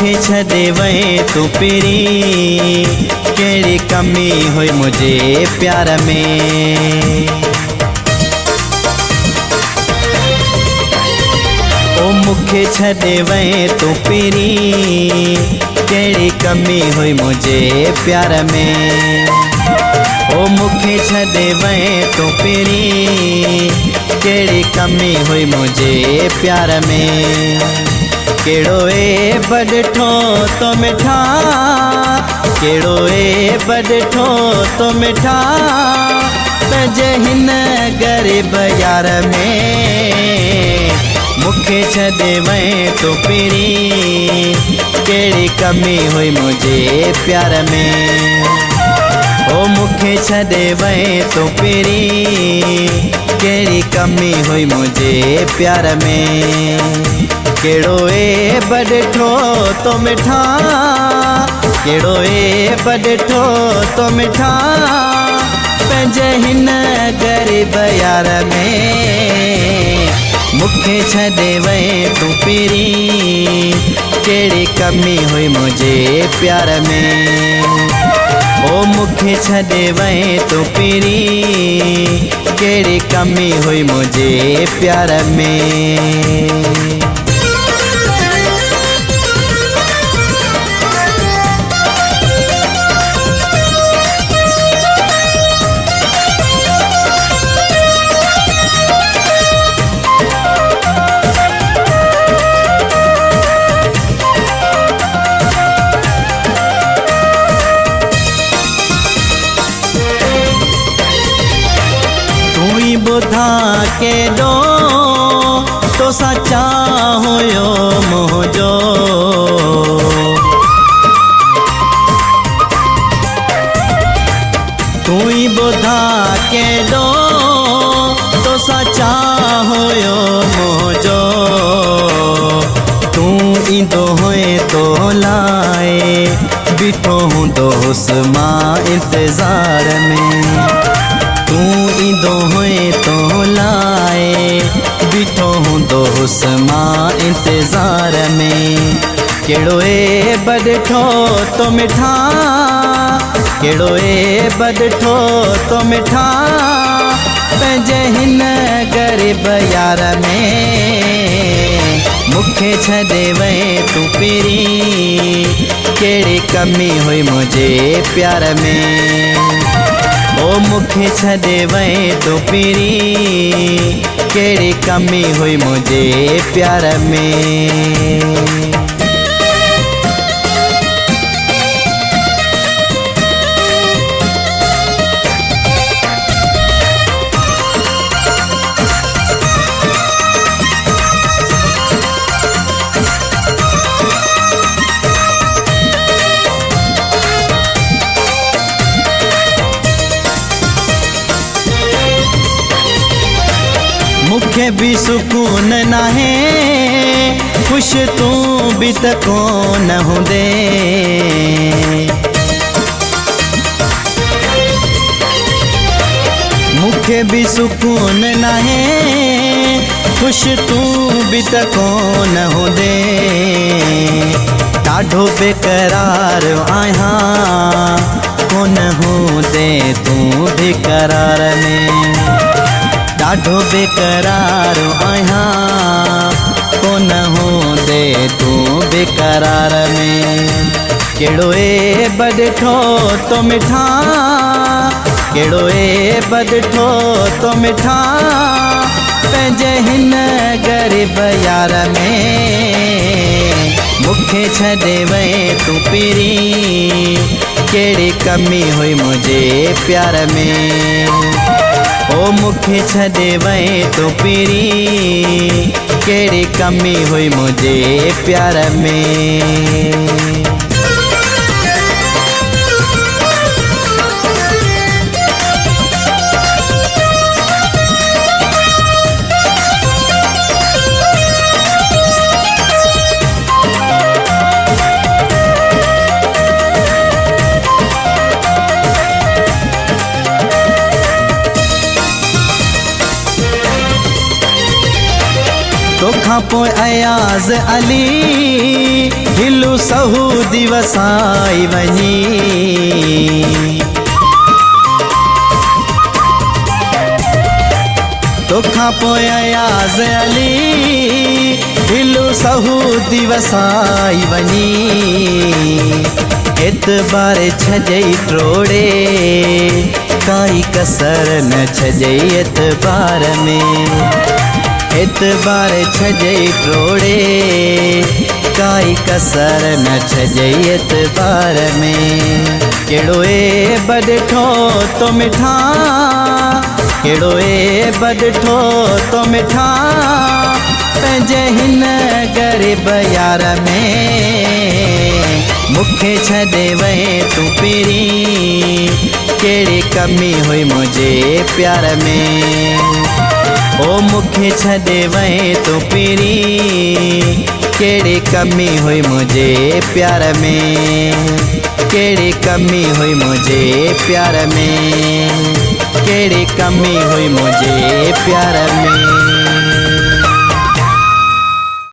मुखे छॾे वए तू पहिरीं, कहिड़ी कमी हुई मुझे प्यार में। ओ मुखे छॾे वए तू पहिरीं, कहिड़ी कमी हुई मुझे प्यार में। ओ मुखे छॾे वए तू पहिरीं, कहिड़ी कमी हुई मुझे प्यार में। केड़ो ए बॾठो तो मिठा, केड़ो ए बॾठो तो मिठा, पंहिंजे हिन ग़रीब यार में। मुखे छॾे वए तो पहिरीं, कहिड़ी कमी हुई मुझे प्यार में। ओ मुखे छॾे वए तो पहिरीं, कहिड़ी कमी हुई मुझे प्यार में। केड़ो ए बॾठो तो मिठा, केड़ो ए बॾठो तो मिठा, पंहिंजे हिन ग़रीब यार में। मुखे छॾे वए तू पहिरीं, कहिड़ी कमी हुई मुझे प्यार में। ओ मुखे छॾे वए तू पहिरीं, कहिड़ी कमी हुई मुझे प्यार में। ॿुधा केॾो तो सच्चा हुयो मुंहिंजो, तू ही ॿुधा केॾो तो सच्चा हुयो मुंहिंजो। तू ईंदो हुए तो लाए, बीठो हूंदोसि मां इंतज़ार में। तू ईंदो हुए तो लाए, बीठो हूंदोसि मां इंतज़ार में। केड़ो ए बॾठो तो मिठा, केड़ो ए बॾठो तो मिठा, पंहिंजे हिन ग़रीब यार में। मुखे छॾे वए तू पहिरीं, कहिड़ी कमी हुई मुझे प्यार में। ओ मुखे छॾे वए तू पहिरीं, कहिड़ी कमी हुई मुझे प्यार में। मुखे भी सुकून नाहे, खुश तू भी त कोन हूंदे। मुखे भी सुकून नाहे, खुश तू भी त कोन हूंदे। ॾाढो बेकरार आहियां, कोन हूंदे तू भी करार में। ॾाढो बेकरार आहियां, कोन हूंदे तू बेकरार में। केड़ो ए बॾठो तो मिठा, केड़ो ए बॾठो तो मिठा, पंहिंजे हिन ग़रीब यार में। मुखे छॾे वए तू पहिरीं, कहिड़ी कमी हुई मुझे प्यार में। ओ मुखे छॾे वए तू पहिरीं, कहिड़ी कमी हुई मुझे प्यार में। तोखां पोइ अयाज़ अली हिलू सहू दिवस आई वञी तोखां पोइ याज़ अली हिलू सहू दिवस आई वञी एतबार छजई ट्रोड़े काई कसर न छजई एतबार में एतबार छजई ट्रोड़े काई कसर न छजई एतबार में केड़ो ए बॾठो तो मिठा केड़ो ए बॾठो तो मिठा पंहिंजे हिन ग़रीब यार में मुखे छॾे वए तू पहिरीं कहिड़ी कमी हुई मुझे प्यार में ओ मुखे छॾे वए तू पहिरीं कहिड़ी कमी हुई मुझे प्यार में कहिड़ी कमी हुई मुझे प्यार में कहिड़ी कमी हुई मुझे प्यार में।